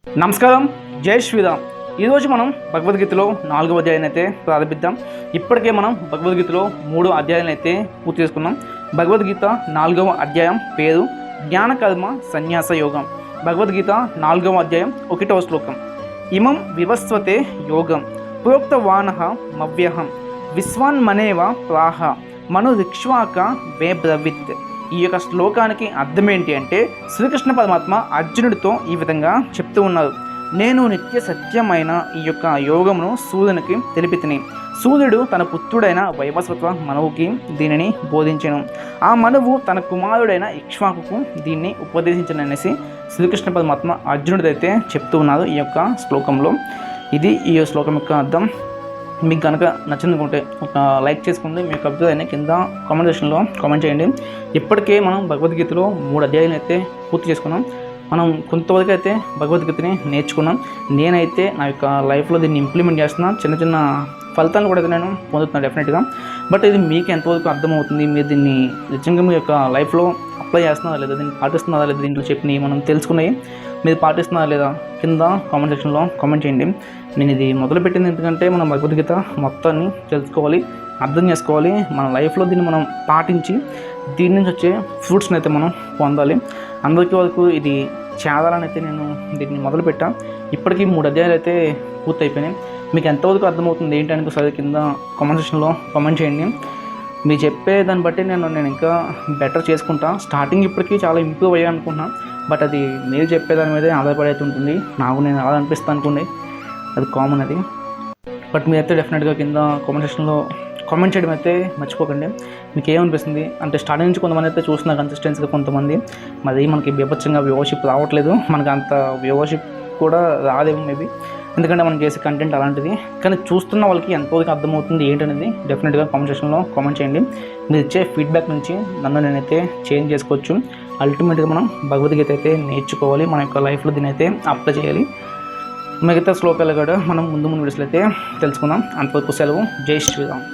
నమస్కారం, జై శ్రీరామ్. ఈరోజు మనం భగవద్గీతలో 4వ అధ్యాయాన్ని అయితే ప్రారంభిద్దాం. ఇప్పటికే మనం భగవద్గీతలో 3 అధ్యాయాలను అయితే పూర్తి చేసుకున్నాం. భగవద్గీత 4వ అధ్యాయం పేరు జ్ఞానకర్మ సన్యాస యోగం. భగవద్గీత 4వ అధ్యాయం 1వ శ్లోకం. ఇమం వివస్వతే యోగం ప్రోక్తవానః మవ్యహం విశ్వాన్మనేవ ప్రాహ మను రిక్ష్వాక వే బ్రవిత్. ఈ యొక్క శ్లోకానికి అర్థం ఏంటి అంటే, శ్రీకృష్ణ పరమాత్మ అర్జునుడితో ఈ విధంగా చెప్తూ ఉన్నారు. నేను నిత్య సత్యమైన ఈ యొక్క యోగమును సూర్యునికి తెలిపితిని. సూర్యుడు తన పుత్రుడైన వైవస్వత మనువుకి దీనిని బోధించెను. ఆ మనువు తన కుమారుడైన ఇక్ష్వాకుకు దీన్ని ఉపదేశించననేసి శ్రీకృష్ణ పరమాత్మ అర్జునుడిదైతే చెప్తూ ఉన్నారు ఈ యొక్క శ్లోకంలో. ఇది ఈ శ్లోకం యొక్క అర్థం. మీకు కనుక నచ్చిందనుకుంటే ఒక లైక్ చేసుకోండి. మీ యొక్క అభిప్రాయాన్ని కింద కామెంట్ సెక్షన్లో కామెంట్ చేయండి. ఇప్పటికే మనం భగవద్గీతలో 3 అధ్యాయాలు అయితే పూర్తి చేసుకున్నాం. మనం కొంతవరకు అయితే భగవద్గీతని నేర్చుకున్నాం. నేనైతే నా యొక్క లైఫ్లో దీన్ని ఇంప్లిమెంట్ చేస్తున్నాను. చిన్న చిన్న ఫలితాలను కూడా అయితే నేను పొందుతున్నాను డెఫినెట్గా. బట్ ఇది మీకు ఎంతవరకు అర్థమవుతుంది, మీరు దీన్ని నిజంగా మీ యొక్క లైఫ్లో అప్లై చేస్తున్నారా లేదా, దీన్ని పాటిస్తున్నారా లేదా, దీంట్లో చెప్పినవి మనం తెలుసుకున్నాయి మీరు పాటిస్తున్నారా లేదా కింద కామెంట్ సెక్షన్లో కామెంట్ చేయండి. నేను ఇది మొదలుపెట్టింది ఎందుకంటే మనం భగవద్గీత మొత్తాన్ని తెలుసుకోవాలి, అర్థం చేసుకోవాలి. మన లైఫ్లో దీన్ని మనం పాటించి దీని నుంచి వచ్చే ఫ్రూట్స్ని అయితే మనం పొందాలి. అందరికీ వరకు ఇది చేరాలని అయితే నేను దీన్ని మొదలుపెట్టాను. ఇప్పటికీ 3 అధ్యాయాలు అయితే పూర్తయిపోయినాయి. మీకు ఎంతవరకు అర్థమవుతుంది ఏంటని ఒకసారి కింద కామెంట్ సెక్షన్లో కామెంట్ చేయండి. మీరు చెప్పే దాన్ని బట్టి నేను ఇంకా బెటర్ చేసుకుంటా. స్టార్టింగ్ ఇప్పటికీ చాలా ఇంప్రూవ్ అయ్యా అనుకున్నాను. బట్ అది మీరు చెప్పేదాని మీదే ఆధారపడి అయితే ఉంటుంది. నేను అలా అనిపిస్తాను అనుకోండి, అది కామన్ అది. బట్ మీరైతే డెఫినెట్గా కింద కామెంట్ సెక్షన్లో కామెంట్ చేయడం అయితే మర్చిపోకండి. మీకు ఏమనిపిస్తుంది అంటే, స్టార్టింగ్ నుంచి కొంతమంది అయితే చూస్తున్నారు కన్సిస్టెన్సీగా, కొంతమంది మరి మనకి బీభత్సంగా వ్యూవర్షిప్ రావట్లేదు. మనకు అంత వ్యూవర్షిప్ కూడా రాదేమో మేబీ, ఎందుకంటే మనం చేసే కంటెంట్ అలాంటిది. కానీ చూస్తున్న వాళ్ళకి ఎంతవరకు అర్థమవుతుంది ఏంటనేది డెఫినెట్గా కామెంట్ సెక్షన్లో కామెంట్ చేయండి. మీరు ఇచ్చే ఫీడ్బ్యాక్ నుంచి నేనైతే చేంజ్ చేసుకోవచ్చు. అల్టిమేట్గా మనం భగవద్గీత అయితే నేర్చుకోవాలి, మన యొక్క లైఫ్లో దీని అయితే అప్లై చేయాలి. మిగతా శ్లోకాలు కూడా మనం ముందు వీడియోస్లో అయితే తెలుసుకుందాం. అంతవరకు సెలవు. జై శ్రీరామ్.